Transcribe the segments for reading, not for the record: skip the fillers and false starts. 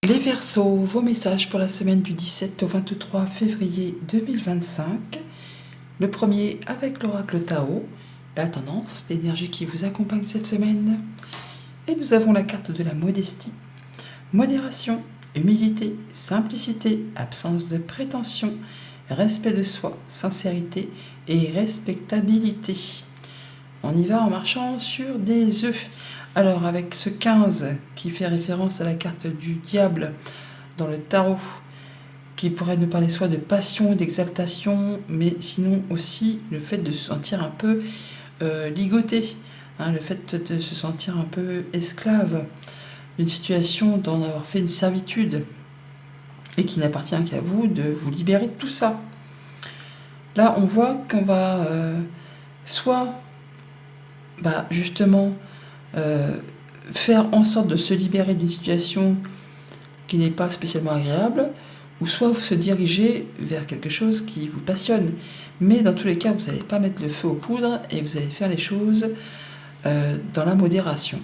Les Verseaux, vos messages pour la semaine du 17 au 23 février 2025. Le premier avec l'oracle Tao, la tendance, l'énergie qui vous accompagne cette semaine. Et nous avons la carte de la modestie, modération, humilité, simplicité, absence de prétention, respect de soi, sincérité et respectabilité. On y va en marchant sur des œufs. Alors avec ce 15 qui fait référence à la carte du diable dans le tarot, qui pourrait nous parler soit de passion, d'exaltation, mais sinon aussi le fait de se sentir un peu ligoté, le fait de se sentir un peu esclave d'une situation, d'en avoir fait une servitude, et qui n'appartient qu'à vous de vous libérer de tout ça. Là on voit qu'on va soit justement faire en sorte de se libérer d'une situation qui n'est pas spécialement agréable, ou soit se diriger vers quelque chose qui vous passionne. Mais dans tous les cas, vous n'allez pas mettre le feu aux poudres et vous allez faire les choses dans la modération.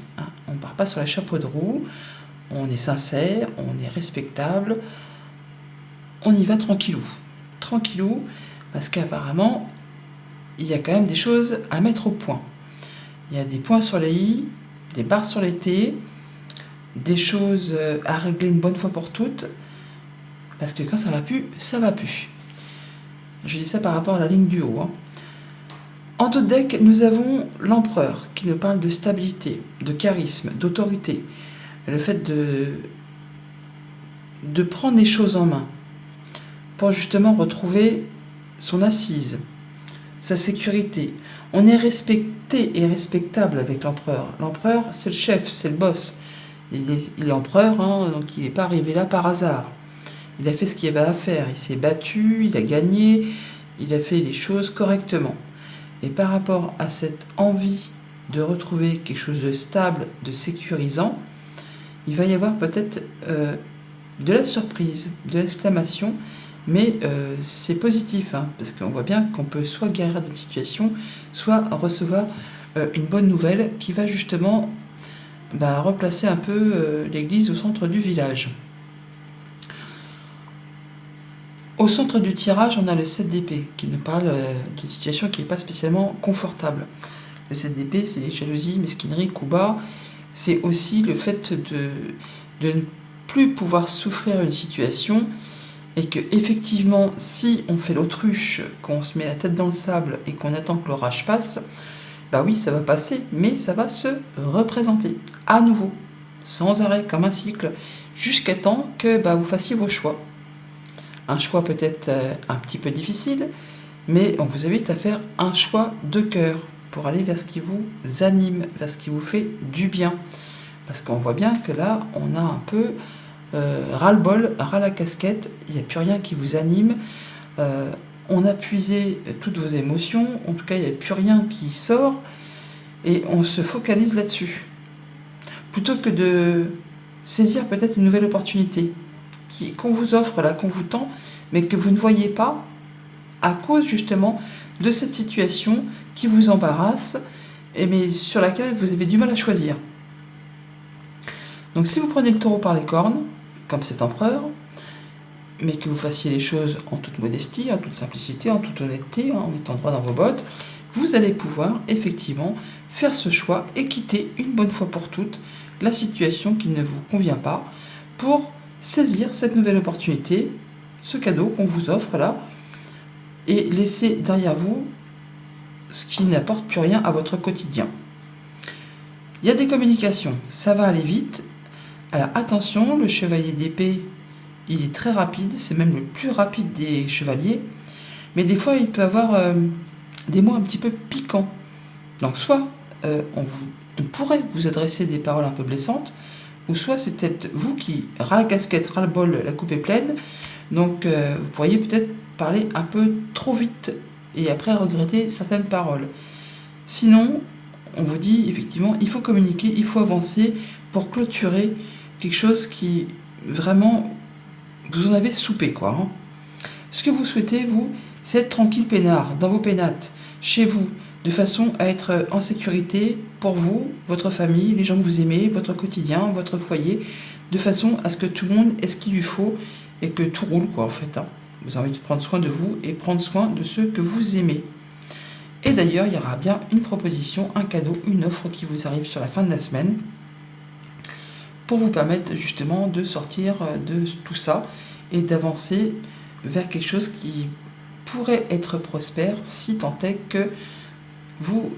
On ne part pas sur la chapeau de roue, on est sincère, on est respectable, on y va tranquillou. Tranquillou, parce qu'apparemment, il y a quand même des choses à mettre au point. Il y a des points sur les i, des barres sur les t, des choses à régler une bonne fois pour toutes, parce que quand ça va plus, ça va plus. Je dis ça par rapport à la ligne du haut. En d'autres decks, nous avons l'empereur, qui nous parle de stabilité, de charisme, d'autorité, le fait de prendre les choses en main, pour justement retrouver son assise, sa sécurité. On est respecté et respectable avec l'empereur. L'empereur, c'est le chef, c'est le boss. Il est empereur, donc il n'est pas arrivé là par hasard. Il a fait ce qu'il y avait à faire. Il s'est battu, il a gagné, il a fait les choses correctement. Et par rapport à cette envie de retrouver quelque chose de stable, de sécurisant, il va y avoir peut-être de la surprise, de l'exclamation, mais c'est positif, parce qu'on voit bien qu'on peut soit guérir d'une situation, soit recevoir une bonne nouvelle qui va justement replacer un peu l'église au centre du village. Au centre du tirage, on a le 7 d'épée, qui nous parle d'une situation qui n'est pas spécialement confortable. Le 7 d'épée, c'est les jalousies, mesquineries, coups bas. C'est aussi le fait de ne plus pouvoir souffrir une situation, et que effectivement, si on fait l'autruche, qu'on se met la tête dans le sable et qu'on attend que l'orage passe, oui, ça va passer, mais ça va se représenter à nouveau, sans arrêt, comme un cycle, jusqu'à temps que vous fassiez vos choix. Un choix peut-être un petit peu difficile, mais on vous invite à faire un choix de cœur pour aller vers ce qui vous anime, vers ce qui vous fait du bien. Parce qu'on voit bien que là, on a un peu ras-le-bol, ras la casquette, il n'y a plus rien qui vous anime. On a puisé toutes vos émotions, en tout cas, il n'y a plus rien qui sort, et on se focalise là-dessus. Plutôt que de saisir peut-être une nouvelle opportunité qu'on vous offre là, qu'on vous tend, mais que vous ne voyez pas à cause justement de cette situation qui vous embarrasse, mais sur laquelle vous avez du mal à choisir. Donc si vous prenez le taureau par les cornes, comme cet empereur, mais que vous fassiez les choses en toute modestie, en toute simplicité, en toute honnêteté, en étant droit dans vos bottes, vous allez pouvoir effectivement faire ce choix et quitter une bonne fois pour toutes la situation qui ne vous convient pas pour saisir cette nouvelle opportunité, ce cadeau qu'on vous offre là, et laisser derrière vous ce qui n'apporte plus rien à votre quotidien. Il y a des communications, ça va aller vite. Alors attention, le chevalier d'épée, il est très rapide, c'est même le plus rapide des chevaliers, mais des fois il peut avoir des mots un petit peu piquants. Donc soit on pourrait vous adresser des paroles un peu blessantes, ou soit c'est peut-être vous qui ras la casquette, ras le bol, la coupe est pleine, donc vous pourriez peut-être parler un peu trop vite et après regretter certaines paroles. Sinon, on vous dit effectivement, il faut communiquer, il faut avancer pour clôturer quelque chose qui vraiment, vous en avez soupé Ce que vous souhaitez, vous, c'est être tranquille peinard, dans vos pénates, chez vous, de façon à être en sécurité pour vous, votre famille, les gens que vous aimez, votre quotidien, votre foyer, de façon à ce que tout le monde ait ce qu'il lui faut et que tout roule, quoi, en fait. Hein. Vous avez envie de prendre soin de vous et prendre soin de ceux que vous aimez. Et d'ailleurs, il y aura bien une proposition, un cadeau, une offre qui vous arrive sur la fin de la semaine pour vous permettre justement de sortir de tout ça et d'avancer vers quelque chose qui pourrait être prospère si tant est que vous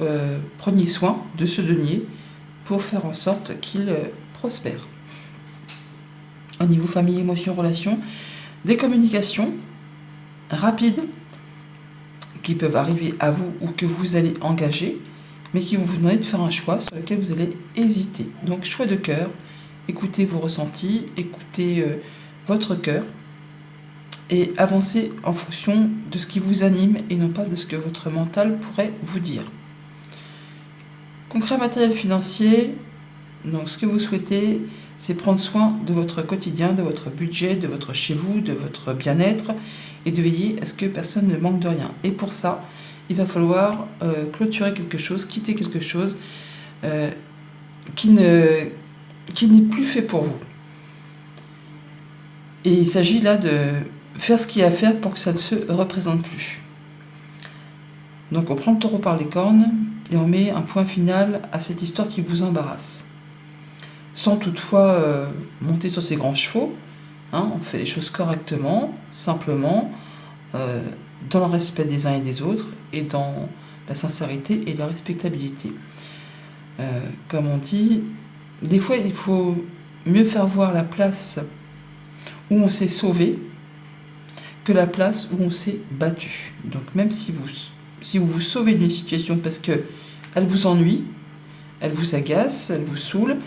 preniez soin de ce denier pour faire en sorte qu'il prospère. Au niveau famille, émotions, relations, des communications rapides qui peuvent arriver à vous ou que vous allez engager, mais qui vont vous demander de faire un choix sur lequel vous allez hésiter. Donc choix de cœur, écoutez vos ressentis, écoutez votre cœur et avancez en fonction de ce qui vous anime et non pas de ce que votre mental pourrait vous dire. Concret matériel financier, donc ce que vous souhaitez, c'est prendre soin de votre quotidien, de votre budget, de votre chez vous, de votre bien-être et de veiller à ce que personne ne manque de rien. Et pour ça, il va falloir clôturer quelque chose, quitter quelque chose qui n'est plus fait pour vous. Et il s'agit là de faire ce qu'il y a à faire pour que ça ne se représente plus. Donc on prend le taureau par les cornes et on met un point final à cette histoire qui vous embarrasse. Sans toutefois monter sur ses grands chevaux, hein, on fait les choses correctement, simplement, dans le respect des uns et des autres et dans la sincérité et la respectabilité. Comme on dit, des fois il faut mieux faire voir la place où on s'est sauvé que la place où on s'est battu. Donc même si vous vous sauvez d'une situation parce que elle vous ennuie, elle vous agace, elle vous saoule,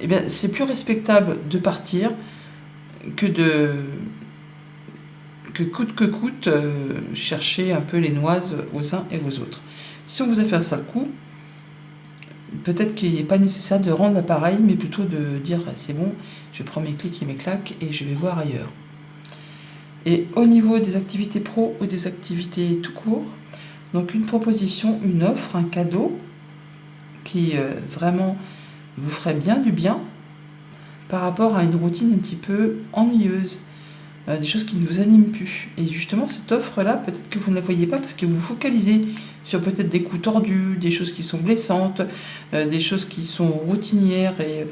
eh bien c'est plus respectable de partir que coûte que coûte chercher un peu les noises aux uns et aux autres. Si on vous a fait un sale coup, peut-être qu'il n'est pas nécessaire de rendre l'appareil, mais plutôt de dire c'est bon, je prends mes clics et mes claques et je vais voir ailleurs. Et au niveau des activités pro ou des activités tout court, donc une proposition, une offre, un cadeau qui vraiment vous ferait bien du bien par rapport à une routine un petit peu ennuyeuse, des choses qui ne vous animent plus. Et justement, cette offre-là, peut-être que vous ne la voyez pas parce que vous vous focalisez sur peut-être des coups tordus, des choses qui sont blessantes, des choses qui sont routinières et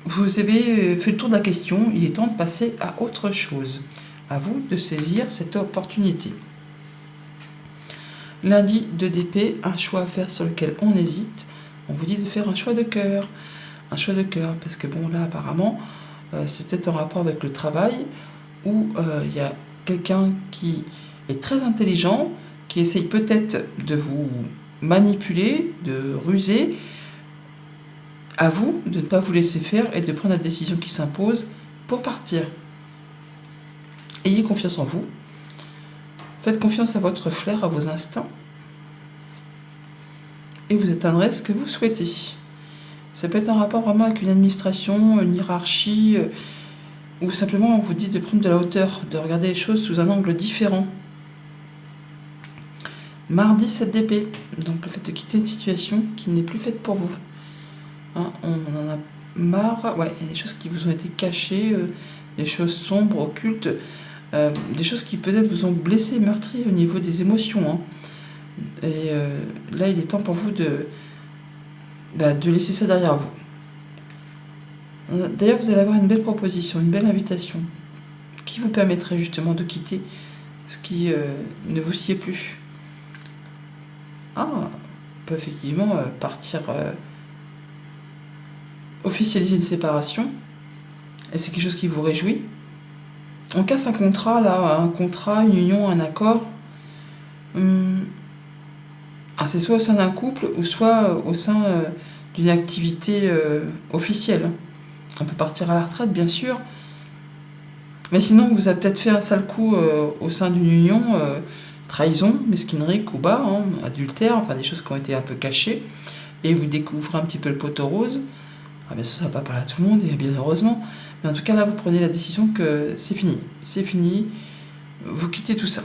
vous avez fait le tour de la question, il est temps de passer à autre chose. À vous de saisir cette opportunité. Lundi de d'épée, un choix à faire sur lequel on hésite. On vous dit de faire un choix de cœur. Un choix de cœur, parce que bon là apparemment, c'est peut-être en rapport avec le travail, où il y a quelqu'un qui est très intelligent, qui essaye peut-être de vous manipuler, de ruser, à vous de ne pas vous laisser faire et de prendre la décision qui s'impose pour partir. Ayez confiance en vous. Faites confiance à votre flair, à vos instincts. Et vous atteindrez ce que vous souhaitez. Ça peut être en rapport vraiment avec une administration, une hiérarchie, ou simplement on vous dit de prendre de la hauteur, de regarder les choses sous un angle différent. Mardi, 7 d'épée. Donc le fait de quitter une situation qui n'est plus faite pour vous. Hein, on en a marre. Ouais, il y a des choses qui vous ont été cachées, des choses sombres, occultes, des choses qui peut-être vous ont blessé, meurtri au niveau des émotions. Hein. Et là, il est temps pour vous de laisser ça derrière vous. D'ailleurs, vous allez avoir une belle proposition, une belle invitation qui vous permettrait justement de quitter ce qui ne vous sied plus. Ah, on peut effectivement partir officialiser une séparation, et c'est quelque chose qui vous réjouit. On casse un contrat, là, un contrat, une union, un accord. C'est soit au sein d'un couple ou soit au sein d'une activité officielle. On peut partir à la retraite, bien sûr, mais sinon, vous avez peut-être fait un sale coup au sein d'une union, trahison, mesquinerie, coup bas, hein, adultère, enfin des choses qui ont été un peu cachées, et vous découvrez un petit peu le poteau rose. Ah bien ça ne va pas parler à tout le monde, et bien heureusement, mais en tout cas là, vous prenez la décision que c'est fini, vous quittez tout ça.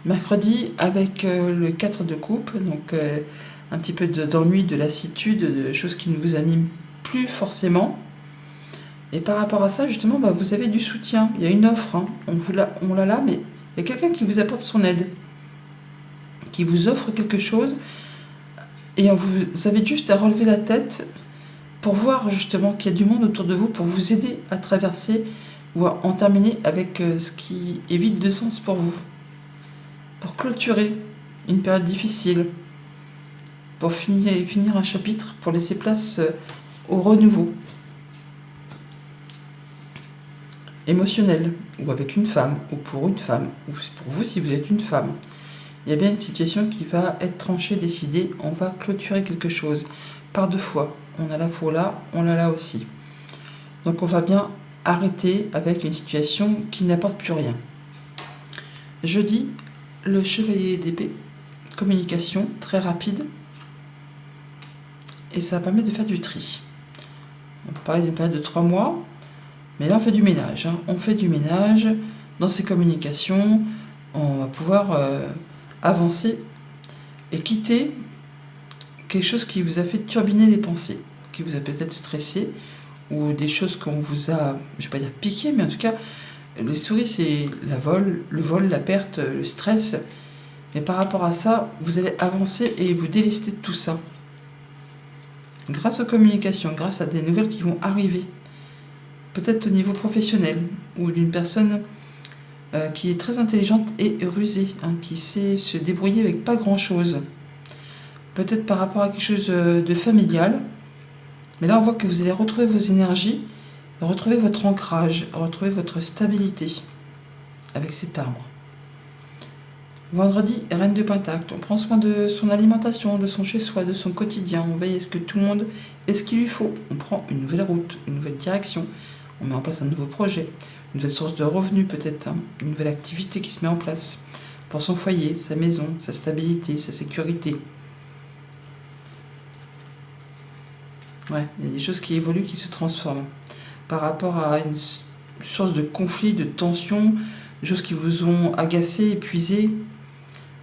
Mercredi, avec le 4 de coupe, donc un petit peu d'ennui, de lassitude, de choses qui ne vous animent plus forcément. Et par rapport à ça, justement, vous avez du soutien. Il y a une offre, hein. On l'a là, mais il y a quelqu'un qui vous apporte son aide, qui vous offre quelque chose, et vous avez juste à relever la tête pour voir justement qu'il y a du monde autour de vous pour vous aider à traverser ou à en terminer avec ce qui est vide de sens pour vous. Pour clôturer une période difficile, pour finir un chapitre, pour laisser place au renouveau émotionnel, ou avec une femme, ou pour une femme, ou pour vous si vous êtes une femme. Il y a bien une situation qui va être tranchée, décidée, on va clôturer quelque chose, par deux fois. On a la fois là, on l'a là aussi. Donc on va bien arrêter avec une situation qui n'apporte plus rien. Jeudi, le chevalier d'épée, communication très rapide, et ça permet de faire du tri. On peut parler d'une période de 3 mois, mais là on fait du ménage. On fait du ménage dans ces communications, on va pouvoir avancer et quitter quelque chose qui vous a fait turbiner les pensées, qui vous a peut-être stressé, ou des choses qu'on vous a, je ne vais pas dire piqué, mais en tout cas, les souris c'est le vol, la perte, le stress. Mais par rapport à ça, vous allez avancer et vous délester de tout ça. Grâce aux communications, grâce à des nouvelles qui vont arriver. Peut-être au niveau professionnel, ou d'une personne qui est très intelligente et rusée, qui sait se débrouiller avec pas grand-chose. Peut-être par rapport à quelque chose de familial. Mais là, on voit que vous allez retrouver vos énergies, retrouver votre ancrage, retrouver votre stabilité avec cet arbre. Vendredi, Reine de Pentacle. On prend soin de son alimentation, de son chez-soi, de son quotidien. On veille à ce que tout le monde ait ce qu'il lui faut. On prend une nouvelle route, une nouvelle direction. On met en place un nouveau projet, une nouvelle source de revenus peut-être, une nouvelle activité qui se met en place pour son foyer, sa maison, sa stabilité, sa sécurité. Ouais, il y a des choses qui évoluent, qui se transforment. Par rapport à une source de conflit, de tension, des choses qui vous ont agacé, épuisé,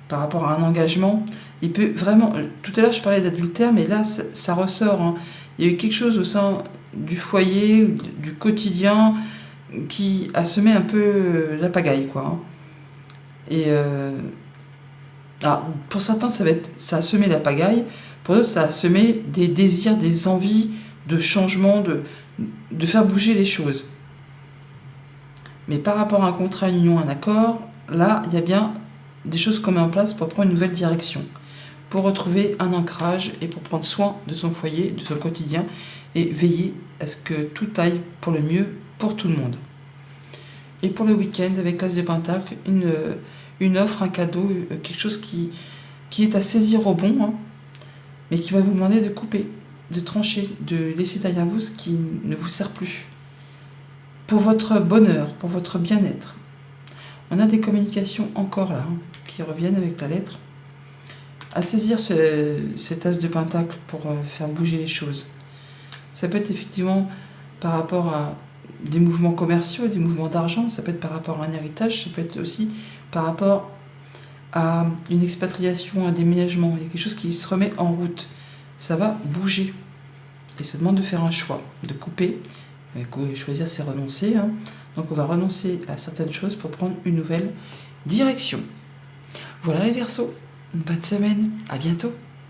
par rapport à un engagement, il peut vraiment... Tout à l'heure, je parlais d'adultère, mais là, ça ressort. Il y a eu quelque chose au sein du foyer, du quotidien, qui a semé un peu la pagaille, quoi. Et alors, pour certains, ça a semé la pagaille. Pour d'autres, ça a semé des désirs, des envies de changement, de faire bouger les choses. Mais par rapport à un contrat, une union, un accord, là, il y a bien des choses qu'on met en place pour prendre une nouvelle direction, pour retrouver un ancrage et pour prendre soin de son foyer, de son quotidien et veiller à ce que tout aille pour le mieux pour tout le monde. Et pour le week-end, avec l'As de Pentacle, une offre, un cadeau, quelque chose qui est à saisir au bon, mais qui va vous demander de couper, de trancher, de laisser derrière vous ce qui ne vous sert plus. Pour votre bonheur, pour votre bien-être. On a des communications encore là, qui reviennent avec la lettre. À saisir cet As de Pentacle pour faire bouger les choses. Ça peut être effectivement par rapport à des mouvements commerciaux, des mouvements d'argent, ça peut être par rapport à un héritage, ça peut être aussi par rapport à une expatriation, un déménagement. Il y a quelque chose qui se remet en route. Ça va bouger. Et ça demande de faire un choix, de couper. Choisir, c'est renoncer. Donc on va renoncer à certaines choses pour prendre une nouvelle direction. Voilà les Verseaux. Une bonne semaine. À bientôt.